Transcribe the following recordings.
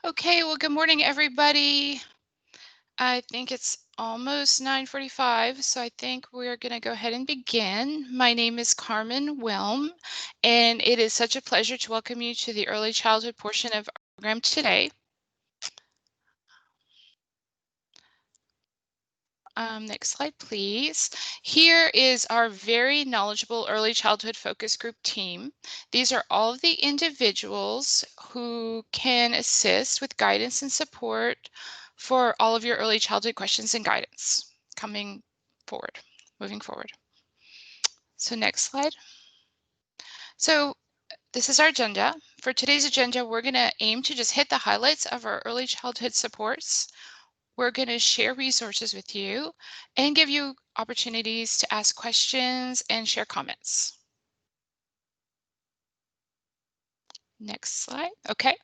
Okay, well, good morning, everybody. I think it's almost 9:45, so I think we're going to go ahead and begin. My name is Carmen Wilm, and it is such a pleasure to welcome you to the early childhood portion of our program today. Next slide, please. Here is our very knowledgeable early childhood focus group team. These are all of the individuals who can assist with guidance and support for all of your early childhood questions and guidance moving forward. So next slide. So this is our agenda. For today's agenda, we're going to aim to just hit the highlights of our early childhood supports. We're going to share resources with you and give you opportunities to ask questions and share comments. Next slide. Okay.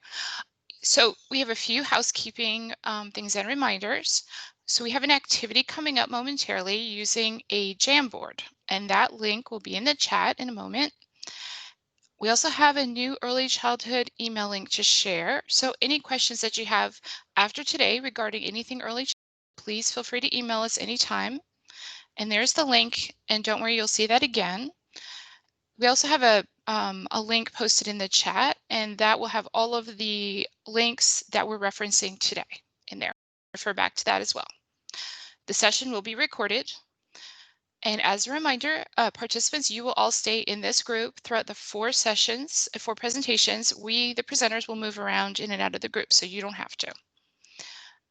So we have a few housekeeping things and reminders. So we have an activity coming up momentarily using a Jamboard, and that link will be in the chat in a moment. We also have a new early childhood email link to share. So any questions that you have after today regarding anything early, please feel free to email us anytime. And there's the link, and don't worry, you'll see that again. We also have a link posted in the chat, and that will have all of the links that we're referencing today in there. Refer back to that as well. The session will be recorded. And as a reminder, participants, you will all stay in this group throughout the 4 sessions, 4 presentations. We, the presenters, will move around in and out of the group, so you don't have to.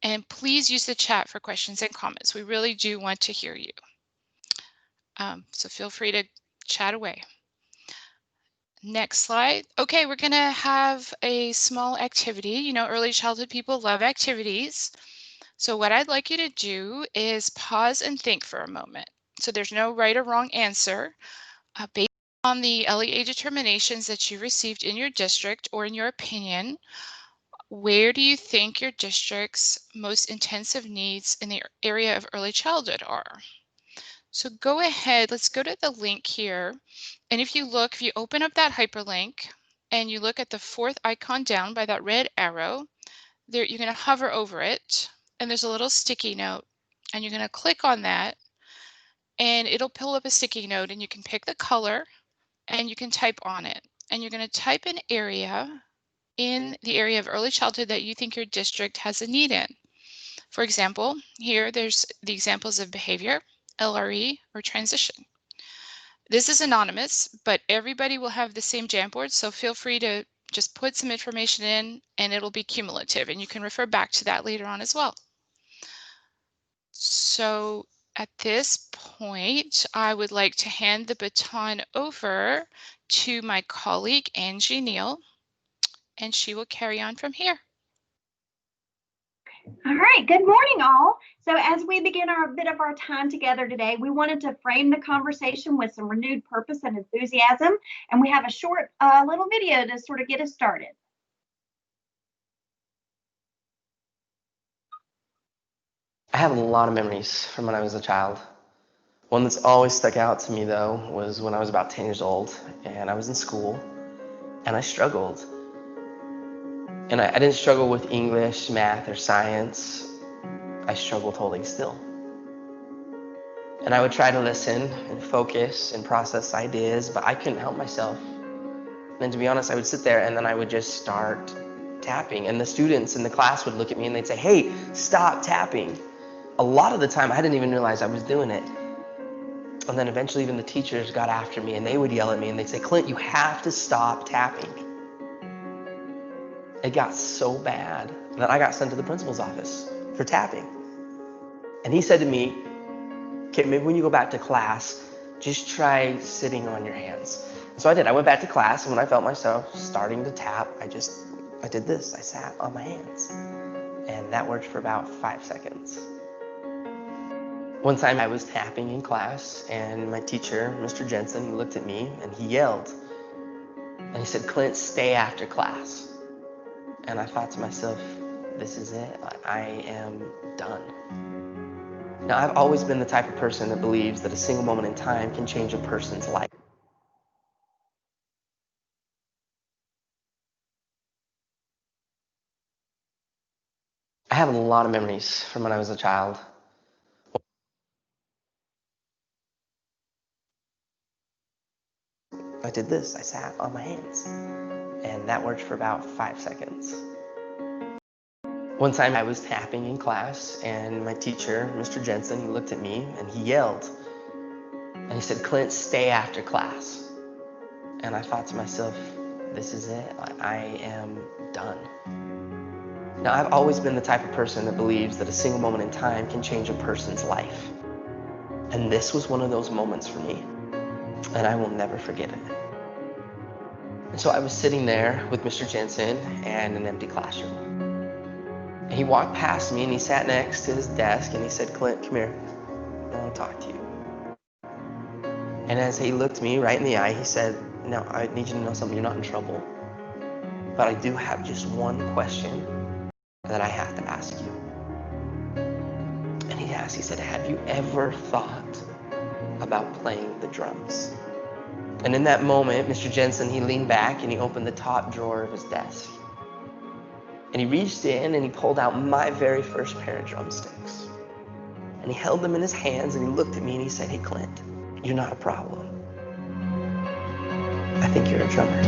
And please use the chat for questions and comments. We really do want to hear you. So feel free to chat away. Next slide. Okay, we're going to have a small activity. You know, early childhood people love activities. So what I'd like you to do is pause and think for a moment. So there's no right or wrong answer. Based on the LEA determinations that you received in your district or in your opinion, where do you think your district's most intensive needs in the area of early childhood are? So go ahead, let's go to the link here. And if you open up that hyperlink and you look at the 4th icon down by that red arrow, there you're going to hover over it, and there's a little sticky note, and you're going to click on that, and it'll pull up a sticky note, and you can pick the color and you can type on it. And you're going to type an area in the area of early childhood that you think your district has a need in. For example, here there's the examples of behavior, LRE, or transition. This is anonymous, but everybody will have the same Jamboard, so feel free to just put some information in and it'll be cumulative, and you can refer back to that later on as well. So at this point, I would like to hand the baton over to my colleague, Angie Neal, and she will carry on from here. All right, good morning, all. So as we begin our bit of our time together today, we wanted to frame the conversation with some renewed purpose and enthusiasm, and we have a short little video to sort of get us started. I have a lot of memories from when I was a child. One that's always stuck out to me, though, was when I was about 10 years old, and I was in school, and I struggled. And I didn't struggle with English, math, or science. I struggled holding still. And I would try to listen and focus and process ideas, but I couldn't help myself. And to be honest, I would sit there and then I would just start tapping. And the students in the class would look at me and they'd say, "Hey, stop tapping." A lot of the time, I didn't even realize I was doing it. And then eventually even the teachers got after me and they would yell at me and they'd say, "Clint, you have to stop tapping." It got so bad that I got sent to the principal's office for tapping. And he said to me, "Okay, maybe when you go back to class, just try sitting on your hands." So I did. I went back to class, and when I felt myself starting to tap, I did this. I sat on my hands. And that worked for about 5 seconds. One time I was tapping in class, and my teacher, Mr. Jensen, looked at me and he yelled. And he said, "Clint, stay after class." And I thought to myself, this is it. I am done. Now, I've always been the type of person that believes that a single moment in time can change a person's life. have a lot of memories from when I was a child. I did this. I sat on my hands, and that worked for about 5 seconds. One time I was tapping in class, and my teacher, Mr. Jensen, he looked at me and he yelled, and he said, "Clint, stay after class." And I thought to myself, this is it. I am done. Now, I've always been the type of person that believes that a single moment in time can change a person's life. And this was one of those moments for me, and I will never forget it. And so I was sitting there with Mr. Jensen and an empty classroom. And he walked past me and he sat next to his desk and he said, "Clint, come here. I want to talk to you." And as he looked me right in the eye, he said, "Now, I need you to know something. You're not in trouble. But I do have just one question that I have to ask you." And he asked, he said, "Have you ever thought about playing the drums?" And in that moment, Mr. Jensen, he leaned back and he opened the top drawer of his desk. And he reached in and he pulled out my very first pair of drumsticks. And he held them in his hands and he looked at me and he said, "Hey, Clint, you're not a problem. I think you're a drummer."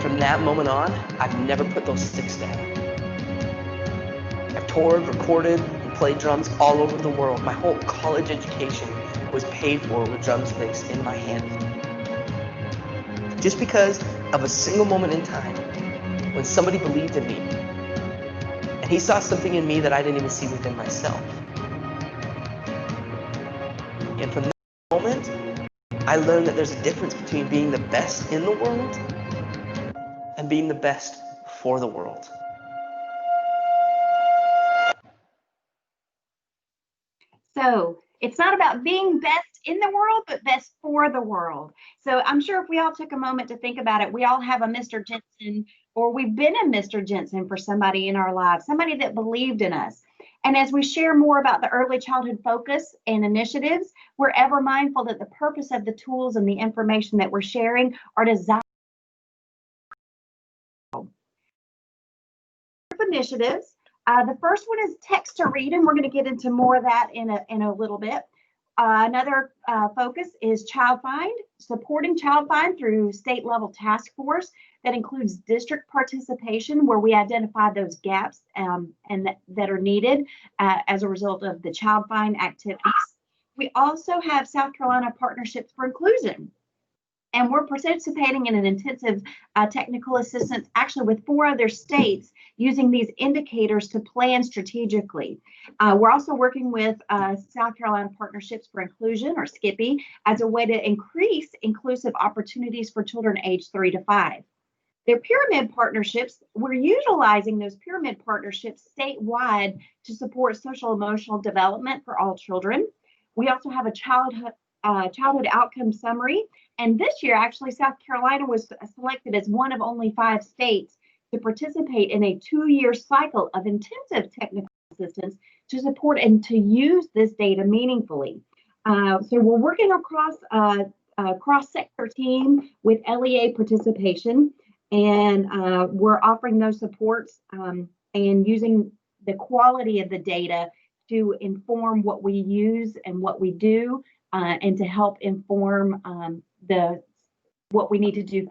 From that moment on, I've never put those sticks down. I've toured, recorded, and played drums all over the world. My whole college education was paid for with drumsticks in my hand. Just because of a single moment in time when somebody believed in me and he saw something in me that I didn't even see within myself. And from that moment, I learned that there's a difference between being the best in the world and being the best for the world. So it's not about being best in the world, but best for the world. So I'm sure if we all took a moment to think about it, we all have a Mr. Jensen, or we've been a Mr. Jensen for somebody in our lives, somebody that believed in us. And as we share more about the early childhood focus and initiatives, we're ever mindful that the purpose of the tools and the information that we're sharing are designed initiatives. The first one is text to read, and we're going to get into more of that in a little bit. Another focus is Child Find, supporting Child Find through state level task force that includes district participation, where we identify those gaps and that are needed as a result of the Child Find activities. We also have South Carolina Partnerships for Inclusion, and we're participating in an intensive technical assistance, actually with 4 other states, using these indicators to plan strategically. We're also working with South Carolina Partnerships for Inclusion, or SCIPI, as a way to increase inclusive opportunities for children aged 3 to 5. Their pyramid partnerships, we're utilizing those pyramid partnerships statewide to support social emotional development for all children. We also have a childhood outcome summary. And this year, actually, South Carolina was selected as one of only 5 states to participate in a 2-year cycle of intensive technical assistance to support and to use this data meaningfully. So we're working across a cross-sector team with LEA participation, and we're offering those supports and using the quality of the data to inform what we use and what we do, and to help inform what we need to do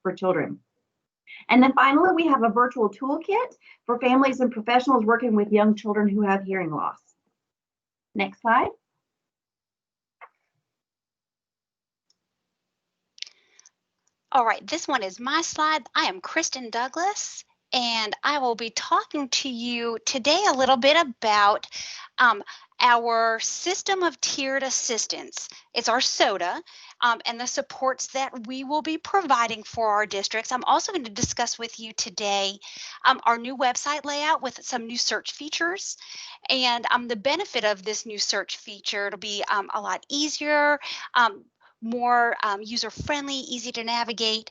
for children. And then finally, we have a virtual toolkit for families and professionals working with young children who have hearing loss. Next slide. All right, this one is my slide. I am Kristen Douglas, and I will be talking to you today a little bit about our system of tiered assistance. It's our SOTA, and the supports that we will be providing for our districts. I'm also going to discuss with you today our new website layout with some new search features, and the benefit of this new search feature. It'll be a lot easier, more user-friendly, easy to navigate,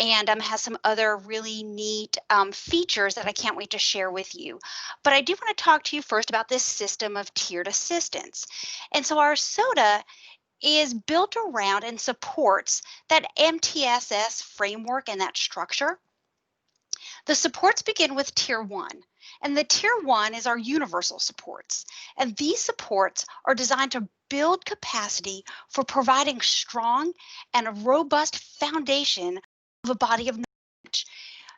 and has some other really neat features that I can't wait to share with you. But I do want to talk to you first about this system of tiered assistance. And so our SOTA is built around and supports that MTSS framework and that structure. The supports begin with Tier 1, and the Tier 1 is our universal supports. And these supports are designed to build capacity for providing strong and a robust foundation of a body of knowledge.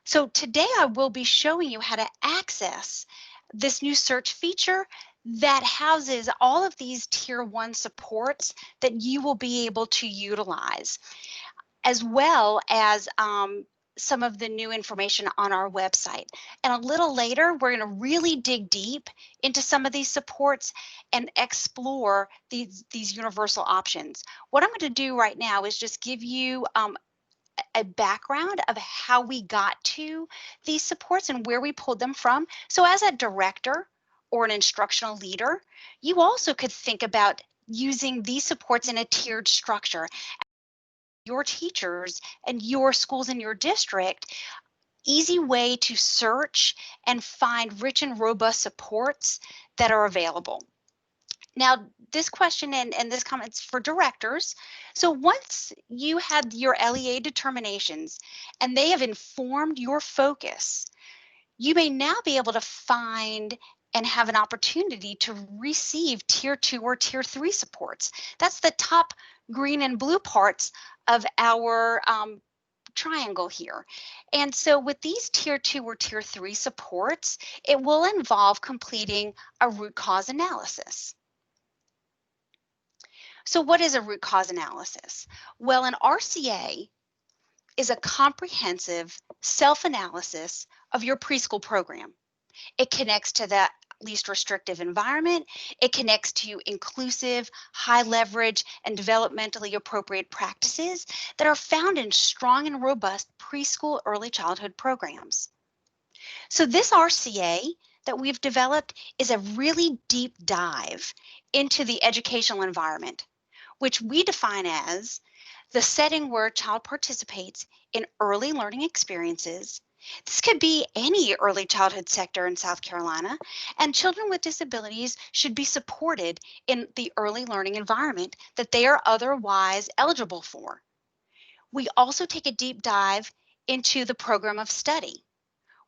So today I will be showing you how to access this new search feature that houses all of these Tier 1 supports that you will be able to utilize, as well as some of the new information on our website. And a little later, we're going to really dig deep into some of these supports and explore these universal options. What I'm going to do right now is just give you a background of how we got to these supports and where we pulled them from. So as a director or an instructional leader, you also could think about using these supports in a tiered structure. Your teachers and your schools in your district, easy way to search and find rich and robust supports that are available. Now, this question and this comment's for directors. So once you had your LEA determinations and they have informed your focus, you may now be able to find and have an opportunity to receive Tier 2 or Tier 3 supports. That's the top green and blue parts of our triangle here. And so with these Tier 2 or Tier 3 supports, it will involve completing a root cause analysis. So what is a root cause analysis? Well, an RCA is a comprehensive self-analysis of your preschool program. It connects to the least restrictive environment. It connects to inclusive, high leverage, and developmentally appropriate practices that are found in strong and robust preschool early childhood programs. So this RCA that we've developed is a really deep dive into the educational environment, which we define as the setting where a child participates in early learning experiences. This could be any early childhood sector in South Carolina, and children with disabilities should be supported in the early learning environment that they are otherwise eligible for. We also take a deep dive into the program of study,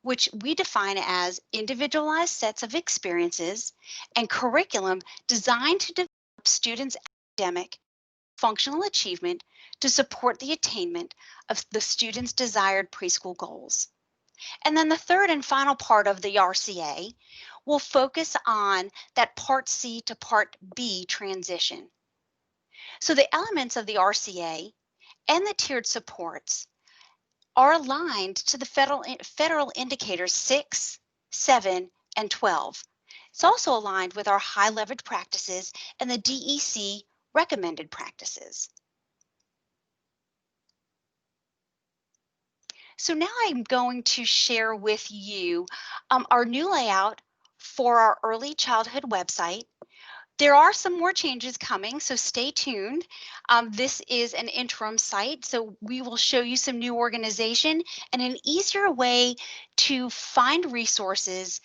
which we define as individualized sets of experiences and curriculum designed to develop students' academic functional achievement to support the attainment of the student's desired preschool goals. And then the third and final part of the RCA will focus on that Part C to Part B transition. So the elements of the RCA and the tiered supports are aligned to the federal indicators 6, 7, and 12. It's also aligned with our high leverage practices and the DEC recommended practices. So now I'm going to share with you our new layout for our early childhood website. There are some more changes coming, so stay tuned. This is an interim site, so we will show you some new organization and an easier way to find resources.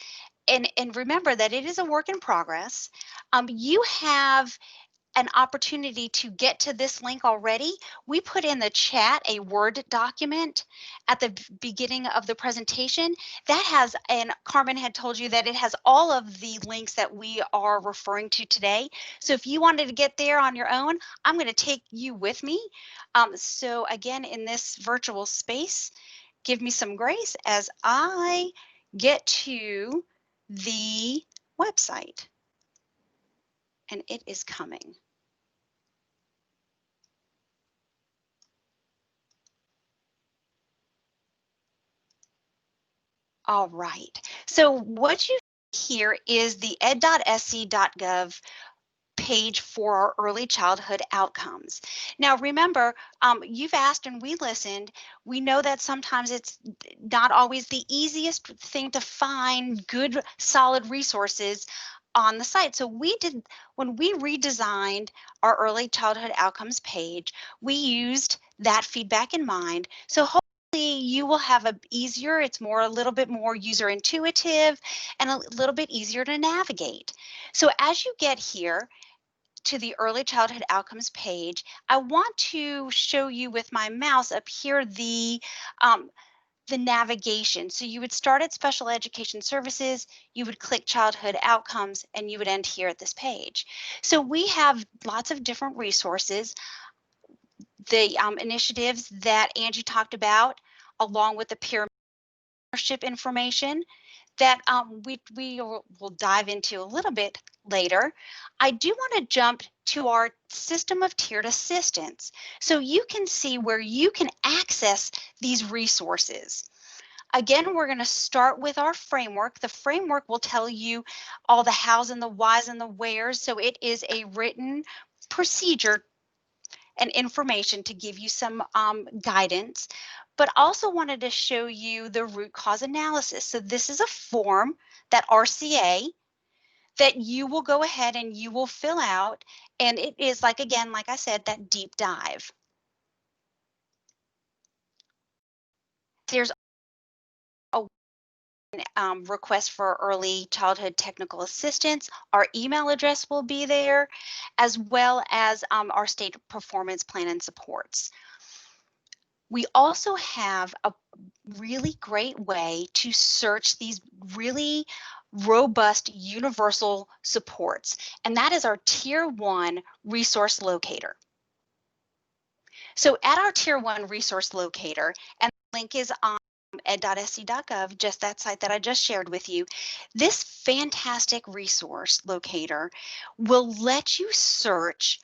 And remember that it is a work in progress. You have an opportunity to get to this link already. We put in the chat a Word document at the beginning of the presentation that has, and Carmen had told you that it has all of the links that we are referring to today. So if you wanted to get there on your own, I'm going to take you with me. So again, in this virtual space, give me some grace as I get to the website. And it is coming. All right. So what you see here is the ed.sc.gov page for our early childhood outcomes. Now, remember, you've asked and we listened. We know that sometimes it's not always the easiest thing to find good, solid resources on the site. So when we redesigned our early childhood outcomes page, we used that feedback in mind. So hopefully hopefully you will have it's a little bit more user intuitive and a little bit easier to navigate. So as you get here to the early childhood outcomes page, I want to show you with my mouse up here the navigation. So you would start at special education services, you would click childhood outcomes, and you would end here at this page. So we have lots of different resources. The initiatives that Angie talked about, along with the peer membership information that we will dive into a little bit later. I do want to jump to our system of tiered assistance so you can see where you can access these resources. Again, we're going to start with our framework. The framework will tell you all the hows and the whys and the wheres. So it is a written procedure and information to give you some guidance, but also wanted to show you the root cause analysis. So this is a form, that RCA, that you will go ahead and you will fill out. And it is like I said, that deep dive. There's a request for early childhood technical assistance. Our email address will be there, as well as our state performance plan and supports. We also have a really great way to search these really robust universal supports, and that is our Tier 1 resource locator. So at our Tier 1 resource locator, and the link is on ed.sc.gov, just that site that I just shared with you, this fantastic resource locator will let you search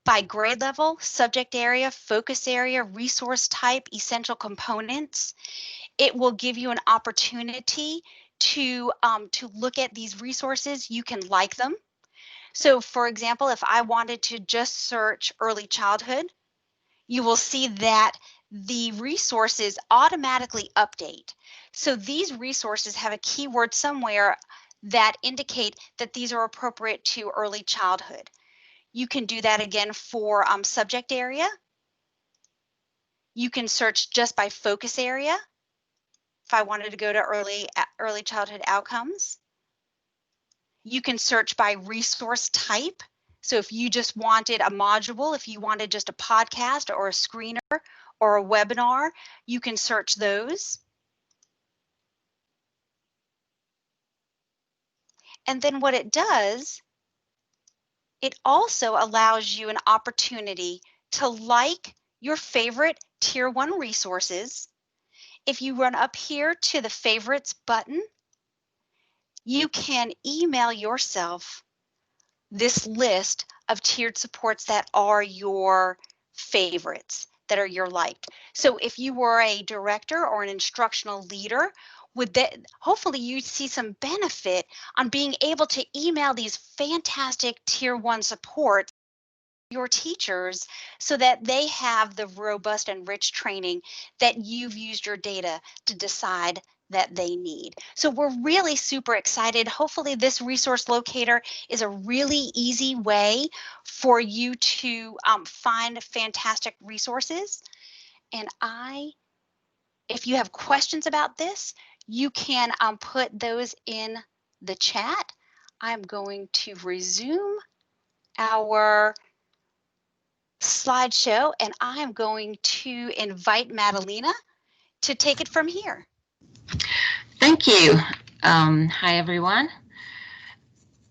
by grade level, subject area, focus area, resource type, essential components. It will give you an opportunity to look at these resources. You can like them. So for example, if I wanted to just search early childhood, you will see that the resources automatically update. So these resources have a keyword somewhere that indicate that these are appropriate to early childhood. You can do that again for subject area. You can search just by focus area. If I wanted to go to early childhood outcomes, you can search by resource type. So if you just wanted a module, if you wanted just a podcast or a screener or a webinar, you can search those. And then what it does, it also allows you an opportunity to like your favorite Tier 1 resources. If you run up here to the favorites button, you can email yourself this list of tiered supports that are your favorites, that are your liked. So if you were a director or an instructional leader, hopefully you see some benefit on being able to email these fantastic Tier 1 supports your teachers so that they have the robust and rich training that you've used your data to decide that they need. So we're really super excited. Hopefully this resource locator is a really easy way for you to find fantastic resources. And if you have questions about this, you can put those in the chat. I'm going to resume our slideshow, and I'm going to invite Madalena to take it from here. Thank you. Hi, everyone.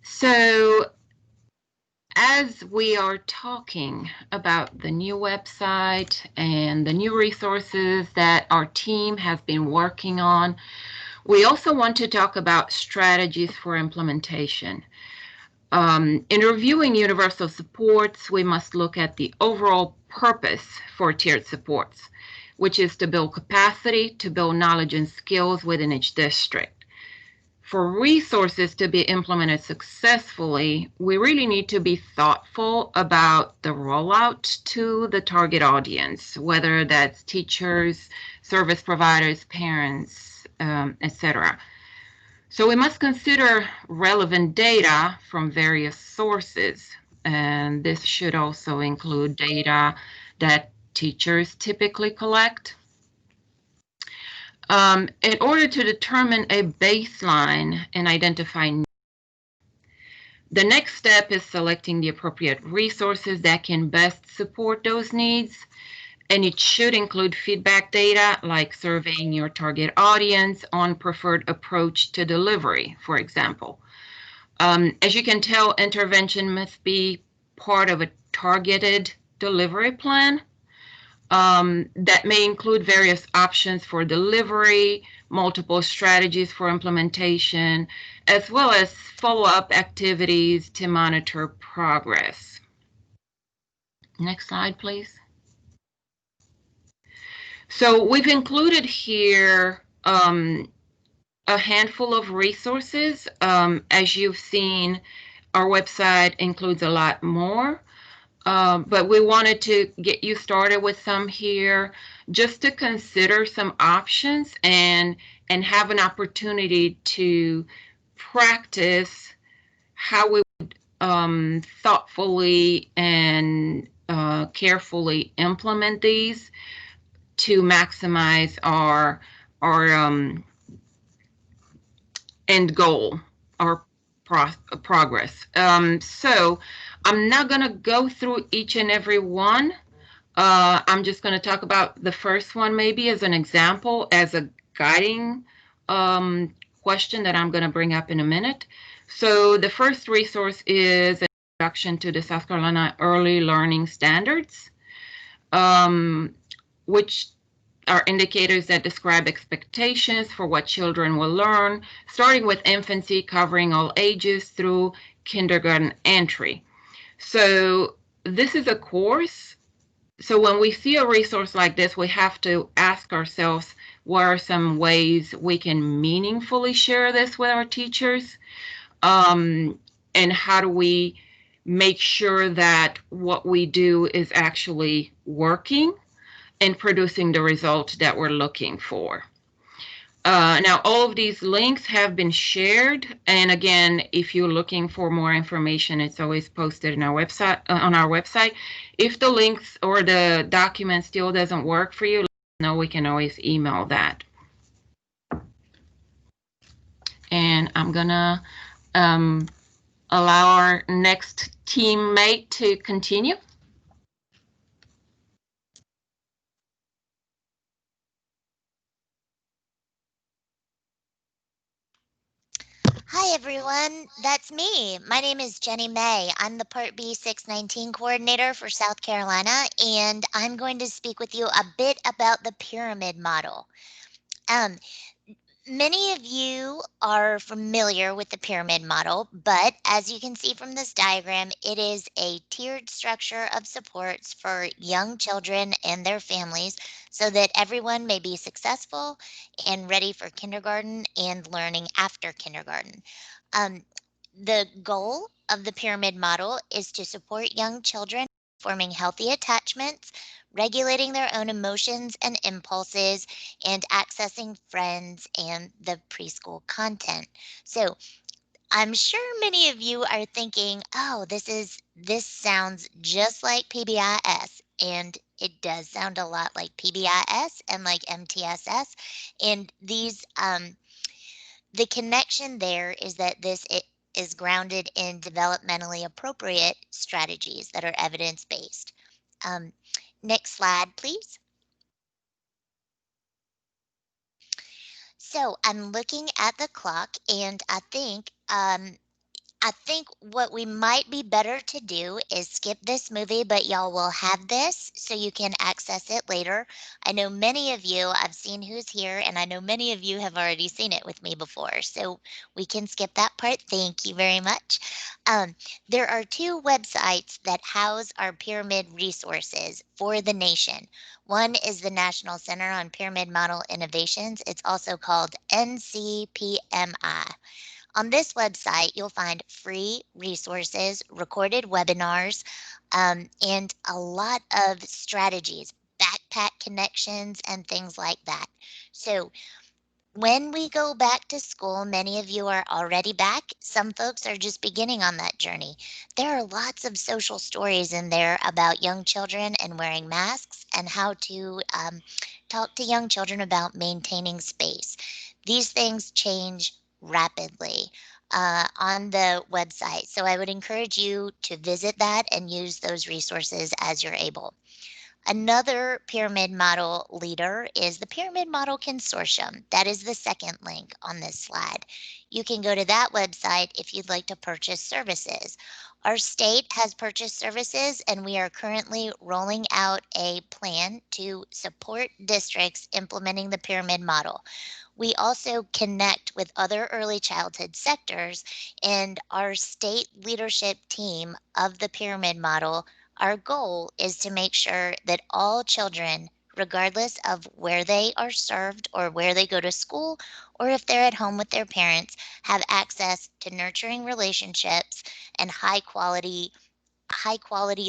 So as we are talking about the new website and the new resources that our team has been working on, we also want to talk about strategies for implementation. In reviewing universal supports, we must look at the overall purpose for tiered supports, which is to build capacity, to build knowledge and skills within each district. For resources to be implemented successfully, we really need to be thoughtful about the rollout to the target audience, whether that's teachers, service providers, parents, etc. So we must consider relevant data from various sources, and this should also include data that teachers typically collect, In order to determine a baseline and identify needs, the next step is selecting the appropriate resources that can best support those needs. And it should include feedback data like surveying your target audience on preferred approach to delivery, for example. As you can tell, intervention must be part of a targeted delivery plan that may include various options for delivery, multiple strategies for implementation, as well as follow-up activities to monitor progress. Next slide, please. So we've included here a handful of resources. As you've seen, our website includes a lot more, but we wanted to get you started with some here just to consider some options and have an opportunity to practice how we would thoughtfully and carefully implement these to maximize our end goal, our progress. So I'm not going to go through each and every one. I'm just going to talk about the first one maybe as an example, as a guiding question that I'm going to bring up in a minute. So the first resource is an introduction to the South Carolina Early Learning Standards, which are indicators that describe expectations for what children will learn, starting with infancy, covering all ages through kindergarten entry. So this is a course. So when we see a resource like this, we have to ask ourselves, what are some ways we can meaningfully share this with our teachers? And how do we make sure that what we do is actually working and producing the result that we're looking for? Now, all of these links have been shared. And again, if you're looking for more information, it's always posted in our website, on our website. If the links or the document still doesn't work for you, let us know. We can always email that. And I'm gonna allow our next teammate to continue. Hi everyone, that's me. My name is Jenny May. I'm the Part B 619 coordinator for South Carolina, and I'm going to speak with you a bit about the pyramid model. Many of you are familiar with the pyramid model, but as you can see from this diagram, it is a tiered structure of supports for young children and their families so that everyone may be successful and ready for kindergarten and learning after kindergarten. The goal of the pyramid model is to support young children forming healthy attachments, regulating their own emotions and impulses, and accessing friends and the preschool content. So I'm sure many of you are thinking, oh, this sounds just like PBIS. And it does sound a lot like PBIS and like MTSS. And these the connection there is that it is grounded in developmentally appropriate strategies that are evidence-based. Next slide, please. So I'm looking at the clock, and I think what we might be better to do is skip this movie, but y'all will have this so you can access it later. I know many of you, I've seen who's here, and I know many of you have already seen it with me before, so we can skip that part. Thank you very much. There are two websites that house our pyramid resources for the nation. One is the National Center on Pyramid Model Innovations. It's also called NCPMI. On this website, you'll find free resources, recorded webinars, and a lot of strategies, backpack connections, and things like that. So when we go back to school, many of you are already back. Some folks are just beginning on that journey. There are lots of social stories in there about young children and wearing masks and how to talk to young children about maintaining space. These things change rapidly on the website. So I would encourage you to visit that and use those resources as you're able. Another pyramid model leader is the Pyramid Model Consortium. That is the second link on this slide. You can go to that website if you'd like to purchase services. Our state has purchased services, and we are currently rolling out a plan to support districts implementing the pyramid model. We also connect with other early childhood sectors, and our state leadership team of the pyramid model, our goal is to make sure that all children, regardless of where they are served or where they go to school, or if they're at home with their parents, have access to nurturing relationships and high quality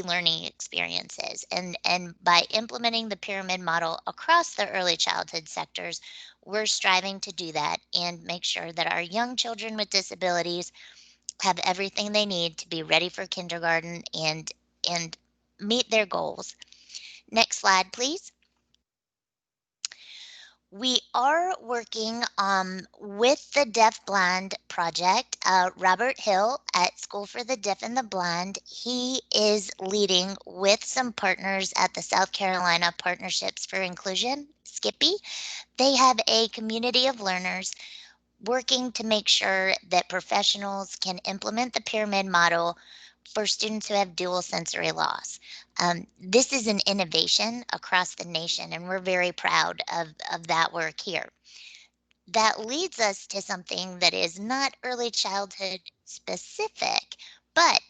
learning experiences. And by implementing the pyramid model across the early childhood sectors, we're striving to do that and make sure that our young children with disabilities have everything they need to be ready for kindergarten and meet their goals. Next slide, please. We are working with the Deaf Blind Project. Robert Hill at School for the Deaf and the Blind, he is leading with some partners at the South Carolina Partnerships for Inclusion, Skippy. They have a community of learners working to make sure that professionals can implement the pyramid model for students who have dual sensory loss. This is an innovation across the nation, and we're very proud of that work here. That leads us to something that is not early childhood specific, but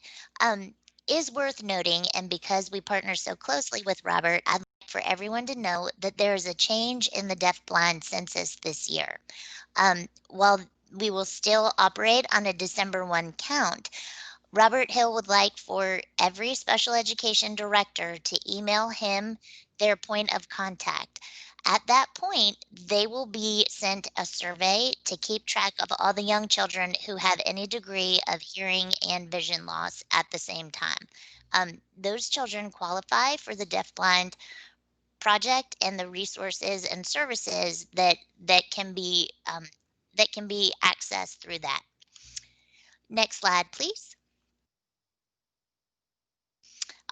is worth noting. And because we partner so closely with Robert, I'd like for everyone to know that there is a change in the deaf-blind census this year. While we will still operate on a December 1 count, Robert Hill would like for every special education director to email him their point of contact. At that point, they will be sent a survey to keep track of all the young children who have any degree of hearing and vision loss at the same time. Those children qualify for the deaf-blind project and the resources and services that can be accessed through that. Next slide, please.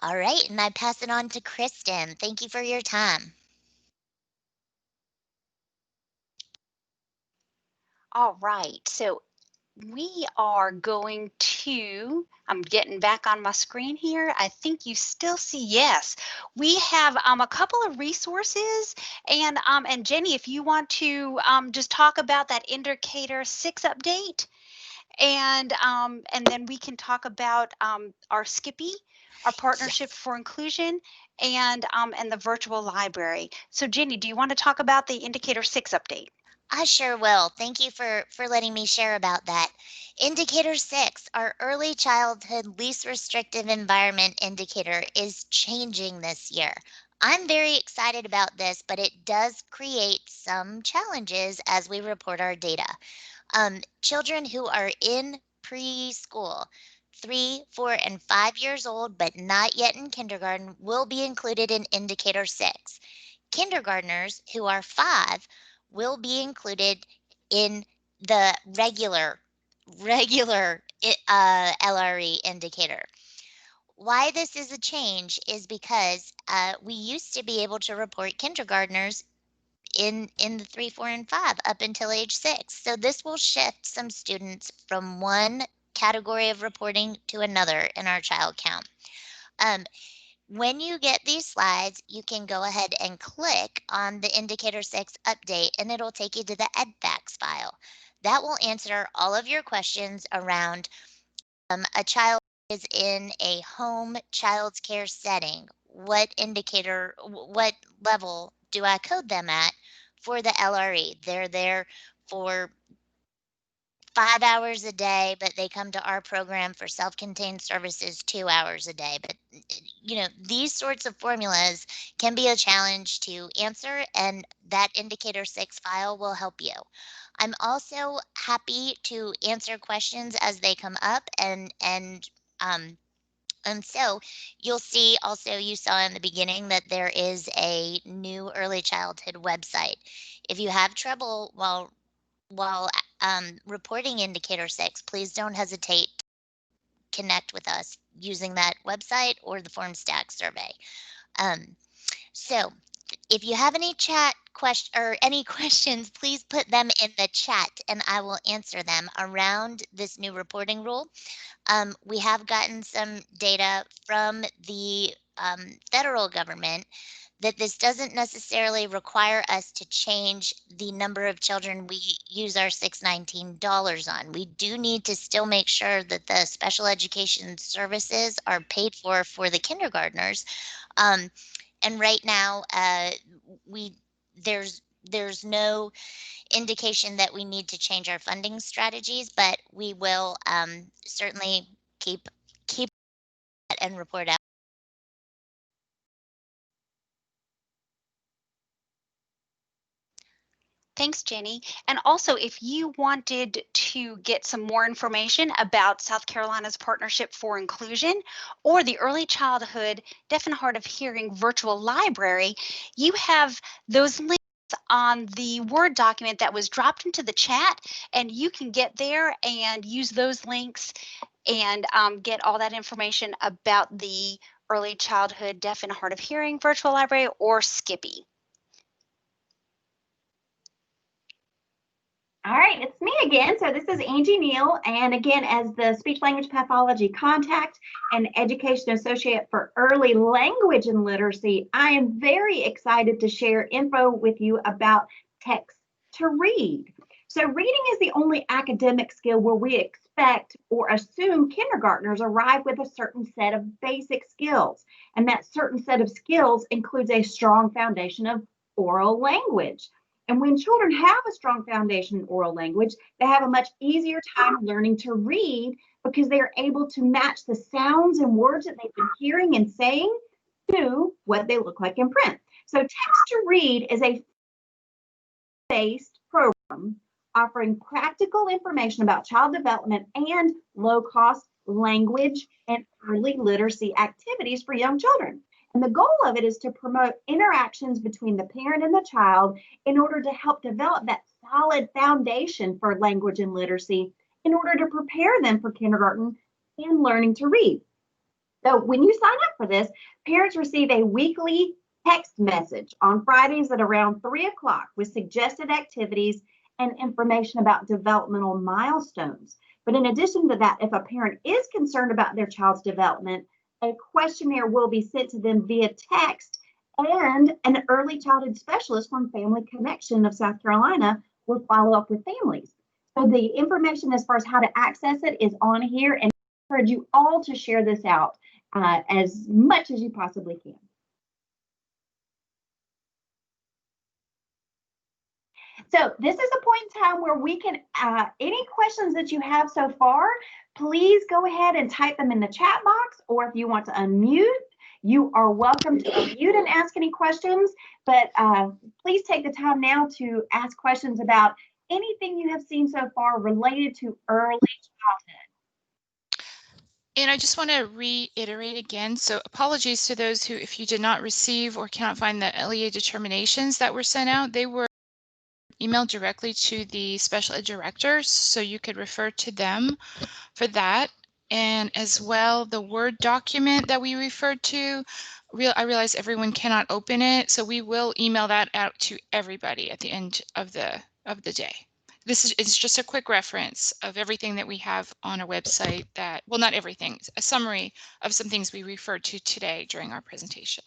All right, and I pass it on to Kristen. Thank you for your time. All right, so we are going to, I'm getting back on my screen here. I think you still see, yes. We have a couple of resources, and Jenny, if you want to just talk about that Indicator 6 update, and then we can talk about our Skippy, our Partnership Yes, for Inclusion, and the virtual library. So Jenny, do you want to talk about the Indicator 6 update? I sure will. Thank you for letting me share about that. Indicator 6, our early childhood least restrictive environment indicator, is changing this year. I'm very excited about this, but it does create some challenges as we report our data. Children who are in preschool, 3, 4, and 5 years old, but not yet in kindergarten, will be included in Indicator 6. Kindergartners who are 5 will be included in the regular LRE indicator. Why this is a change is because we used to be able to report kindergartners in the 3, 4, and 5 up until age 6. So this will shift some students from one category of reporting to another in our child count. When you get these slides, you can go ahead and click on the Indicator 6 update, and it'll take you to the EdFacts file. That will answer all of your questions around a child is in a home child's care setting. What indicator, what level do I code them at for the LRE? They're there for 5 hours a day, but they come to our program for self-contained services 2 hours a day. But these sorts of formulas can be a challenge to answer, and that Indicator 6 file will help you. I'm also happy to answer questions as they come up and And so you'll see also, you saw in the beginning that there is a new early childhood website. If you have trouble while reporting indicator 6, please don't hesitate to connect with us using that website or the form stack survey. So if you have any chat question or any questions, please put them in the chat and I will answer them around this new reporting rule. We have gotten some data from the federal government that this doesn't necessarily require us to change the number of children we use our $619 on. We do need to still make sure that the special education services are paid for the kindergartners. And right now, there's no indication that we need to change our funding strategies, but we will certainly keep and report out. Thanks, Jenny. And also, if you wanted to get some more information about South Carolina's Partnership for Inclusion or the Early Childhood Deaf and Hard of Hearing Virtual Library, you have those links on the Word document that was dropped into the chat, and you can get there and use those links and get all that information about the Early Childhood Deaf and Hard of Hearing Virtual Library, or Skippy. All right, it's me again. So this is Angie Neal, and again, as the speech language pathology contact and education associate for early language and literacy, I am very excited to share info with you about text to read. So reading is the only academic skill where we expect or assume kindergartners arrive with a certain set of basic skills, and that certain set of skills includes a strong foundation of oral language. And when children have a strong foundation in oral language, they have a much easier time learning to read because they are able to match the sounds and words that they've been hearing and saying to what they look like in print. So Text to Read is a based program offering practical information about child development and low-cost language and early literacy activities for young children. And the goal of it is to promote interactions between the parent and the child in order to help develop that solid foundation for language and literacy in order to prepare them for kindergarten and learning to read. So when you sign up for this, parents receive a weekly text message on Fridays at around 3 o'clock with suggested activities and information about developmental milestones. But in addition to that, if a parent is concerned about their child's development, a questionnaire will be sent to them via text, and an early childhood specialist from Family Connection of South Carolina will follow up with families. So the information as far as how to access it is on here, and I encourage you all to share this out as much as you possibly can. So this is a point in time where we can, any questions that you have so far, please go ahead and type them in the chat box, or if you want to unmute, you are welcome to unmute and ask any questions, but please take the time now to ask questions about anything you have seen so far related to early childhood. And I just want to reiterate again, so apologies to those who, if you did not receive or cannot find the LEA determinations that were sent out, they were emailed directly to the special ed directors, so you could refer to them for that. And as well, the Word document that we referred to, I realize everyone cannot open it, so we will email that out to everybody at the end of the day. It's just a quick reference of everything that we have on our website that, well, not everything, a summary of some things we referred to today during our presentation.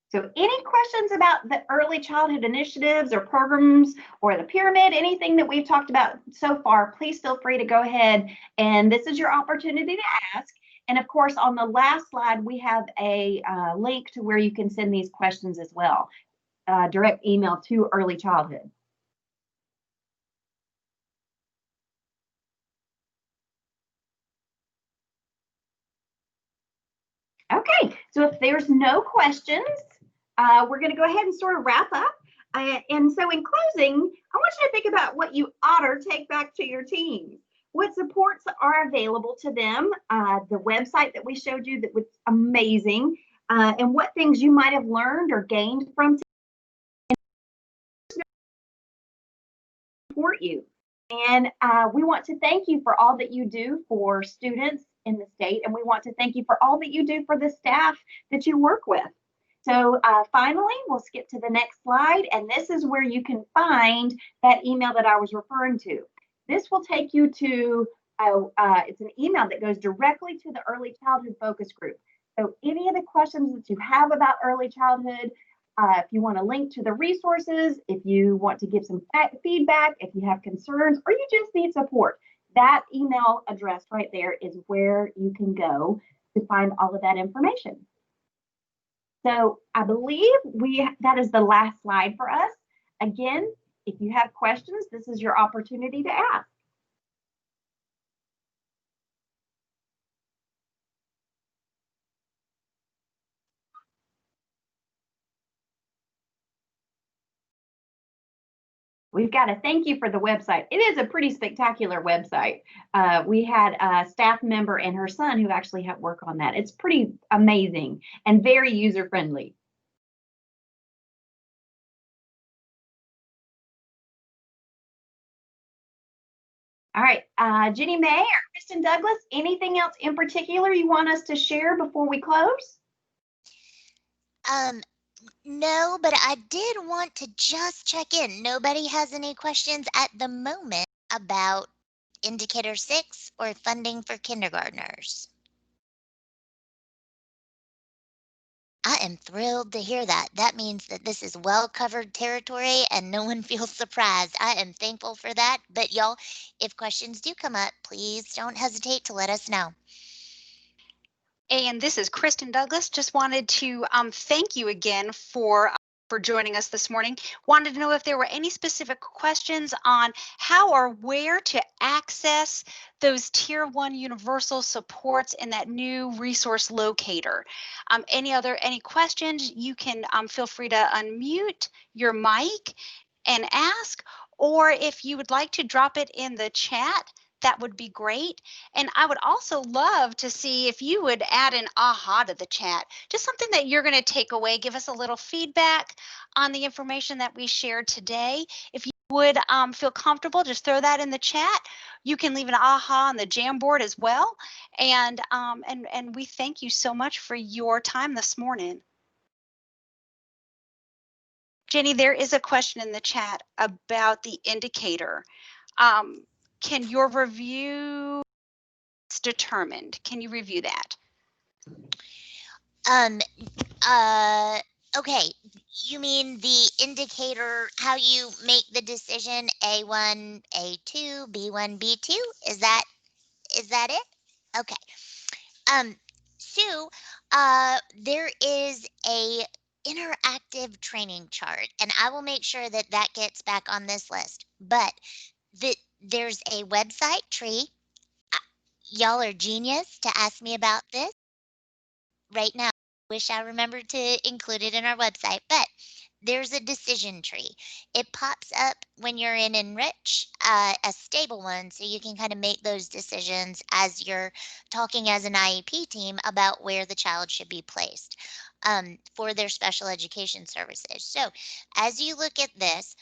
So any questions about the early childhood initiatives or programs or the pyramid, anything that we've talked about so far, please feel free to go ahead, and this is your opportunity to ask. And of course, on the last slide, we have a link to where you can send these questions as well, direct email to early childhood. Okay, so if there's no questions, we're going to go ahead and sort of wrap up. And so in closing, I want you to think about what you ought to take back to your teams. what supports are available to them, the website that we showed you that was amazing, and what things you might have learned or gained from support you. And we want to thank you for all that you do for students in the state, and we want to thank you for all that you do for the staff that you work with. So finally, we'll skip to the next slide, and this is where you can find that email that I was referring to. This will take you to, it's an email that goes directly to the Early Childhood Focus Group. So any of the questions that you have about early childhood, if you want to link to the resources, if you want to give some feedback, if you have concerns, or you just need support, that email address right there is where you can go to find all of that information. So I believe that is the last slide for us. Again, if you have questions, this is your opportunity to ask. We've got to thank you for the website. It is a pretty spectacular website. We had a staff member and her son who actually helped work on that. It's pretty amazing and very user-friendly. All right, Jenny May or Kristen Douglas, anything else in particular you want us to share before we close? No, but I did want to just check in. Nobody has any questions at the moment about Indicator 6 or funding for kindergartners. I am thrilled to hear that. That means that this is well-covered territory and no one feels surprised. I am thankful for that. But y'all, if questions do come up, please don't hesitate to let us know. And this is Kristen Douglas. Just wanted to thank you again for joining us this morning. Wanted to know if there were any specific questions on how or where to access those Tier 1 universal supports in that new resource locator. Any questions, you can feel free to unmute your mic and ask, or if you would like to drop it in the chat, that would be great. And I would also love to see if you would add an aha to the chat, just something that you're going to take away, give us a little feedback on the information that we shared today. If you would feel comfortable, just throw that in the chat. You can leave an aha on the Jamboard as well. And we thank you so much for your time this morning. Jenny, there is a question in the chat about the indicator. Can your review determined? Can you review that? Okay, you mean the indicator, how you make the decision A1, A2, B1, B2? Is that it? Okay. Sue, there is a interactive training chart, and I will make sure that that gets back on this list. But there's a website tree. Y'all are genius to ask me about this right now. Wish I remembered to include it in our website, but there's a decision tree. It pops up when you're in Enrich, a stable one, so you can kind of make those decisions as you're talking as an IEP team about where the child should be placed for their special education services. So as you look at this,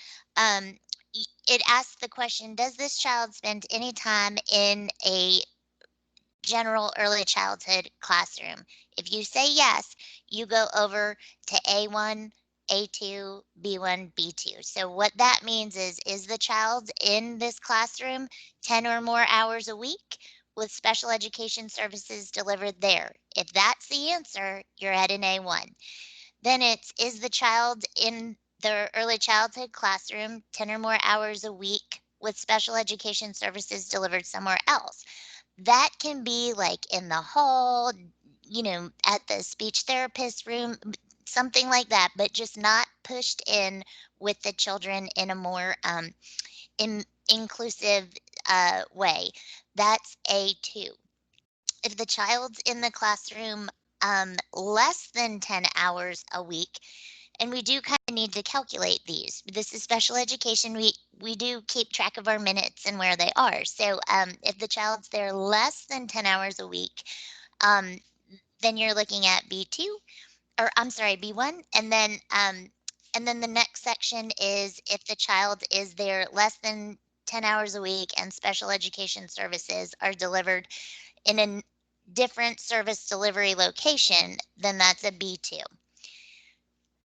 it asks the question, does this child spend any time in a general early childhood classroom? If you say yes, you go over to A1, A2, B1, B2. So what that means is the child in this classroom 10 or more hours a week with special education services delivered there? If that's the answer, you're at an A1. Then is the child in the early childhood classroom 10 or more hours a week with special education services delivered somewhere else? That can be like in the hall, at the speech therapist room, something like that, but just not pushed in with the children in a more inclusive way. That's A2. If the child's in the classroom less than 10 hours a week, and we do kind of need to calculate these. This is special education. We do keep track of our minutes and where they are. So if the child's there less than 10 hours a week, then you're looking at B2, or I'm sorry, B1. And then the next section is if the child is there less than 10 hours a week and special education services are delivered in a different service delivery location, then that's a B2.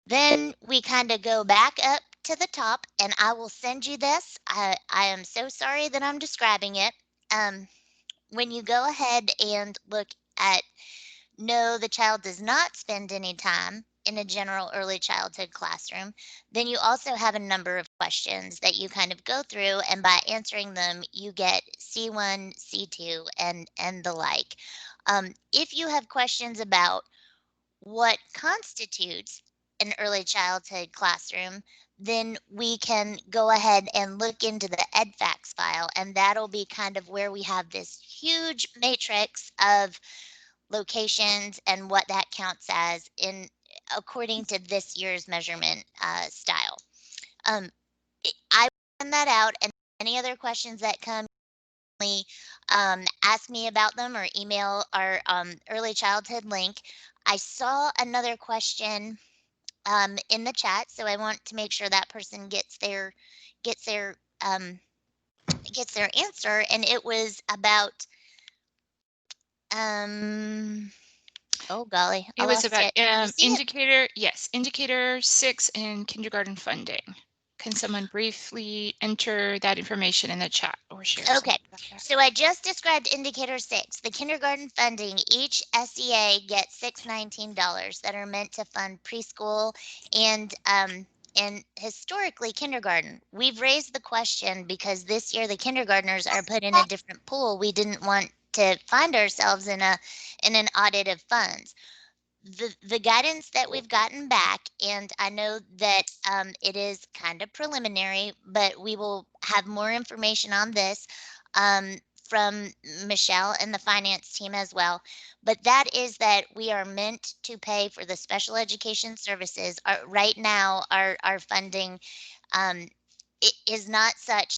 Then we kind of go back up to the top, and I will send you this. I am so sorry that I'm describing it. When you go ahead and look at no, the child does not spend any time in a general early childhood classroom, then you also have a number of questions that you kind of go through, and by answering them, you get C1, C2, and the like. If you have questions about what constitutes an early childhood classroom, then we can go ahead and look into the EdFacts file, and that'll be kind of where we have this huge matrix of locations and what that counts as in according to this year's measurement style. I will send that out, and any other questions that come, ask me about them or email our early childhood link. I saw another question in the chat, so I want to make sure that person gets their gets their um, gets their answer, and it was about oh golly, I It was lost about it. You see it? indicator 6 in kindergarten funding. Can someone briefly enter that information in the chat or share something Okay, about that? so I just described indicator 6, the kindergarten funding. Each SEA gets $619 that are meant to fund preschool and historically kindergarten. We've raised the question because this year the kindergartners are put in a different pool. We didn't want to find ourselves in an audit of funds. The guidance that we've gotten back, and I know that it is kind of preliminary, but we will have more information on this from Michelle and the finance team as well. But that is that we are meant to pay for the special education services. Right now, our funding is not such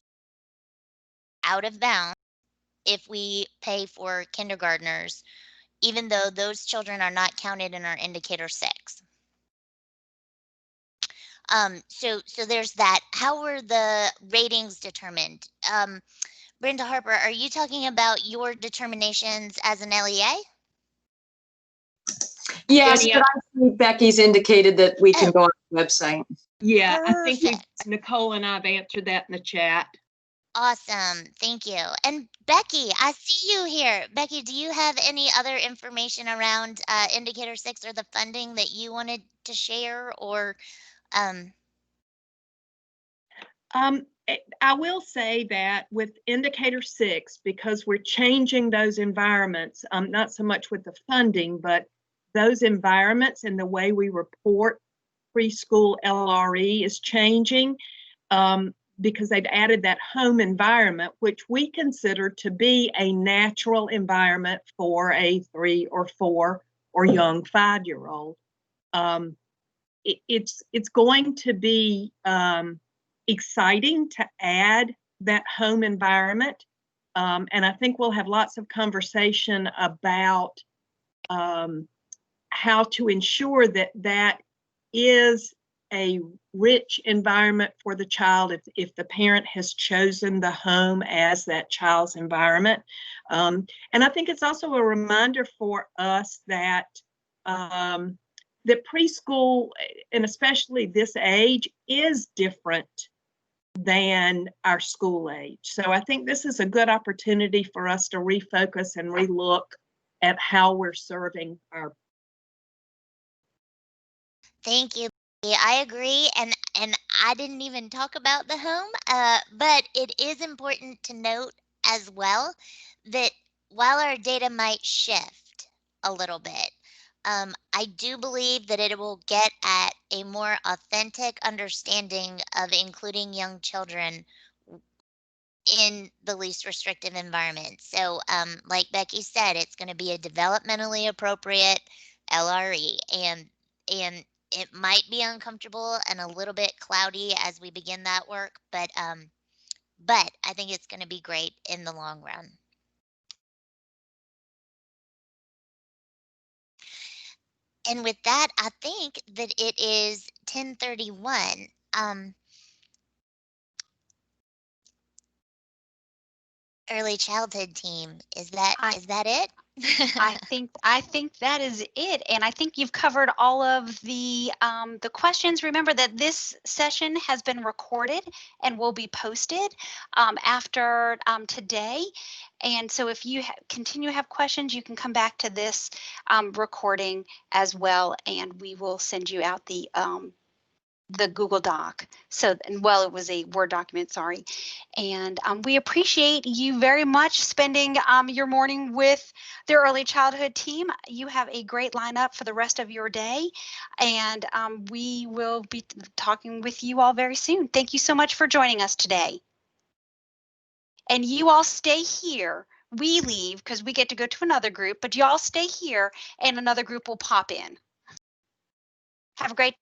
out of bounds if we pay for kindergartners, even though those children are not counted in our indicator 6. So there's that. How were the ratings determined? Brenda Harper, are you talking about your determinations as an LEA? Yes, Jenny, but I see Becky's indicated that we can Oh. go on the website. yeah, I think Perfect. Nicole and I've answered that in the chat. Awesome. Thank you. And Becky, I see you here. Becky, do you have any other information around indicator 6 or the funding that you wanted to share or I will say that with indicator 6, because we're changing those environments, not so much with the funding, but those environments and the way we report preschool LRE is changing because they've added that home environment, which we consider to be a natural environment for a 3 or 4 or young 5-year-old. It's going to be exciting to add that home environment. And I think we'll have lots of conversation about how to ensure that that is a rich environment for the child if the parent has chosen the home as that child's environment. And I think it's also a reminder for us that that preschool, and especially this age, is different than our school age. So I think this is a good opportunity for us to refocus and relook at how we're serving our. Thank you. I agree, and I didn't even talk about the home, but it is important to note as well that while our data might shift a little bit, I do believe that it will get at a more authentic understanding of including young children in the least restrictive environment. So, like Becky said, it's going to be a developmentally appropriate LRE, and it might be uncomfortable and a little bit cloudy as we begin that work, but I think it's going to be great in the long run. And with that, I think that it is 10:31. Early childhood team, is that it? I think that is it, and I think you've covered all of the questions. Remember that this session has been recorded and will be posted after today, and so if you continue to have questions, you can come back to this recording as well, and we will send you out the Google Doc. So, and well, it was a Word document, sorry. And we appreciate you very much spending your morning with the early childhood team. You have a great lineup for the rest of your day. And we will be talking with you all very soon. Thank you so much for joining us today. And you all stay here. We leave because we get to go to another group, but you all stay here and another group will pop in. Have a great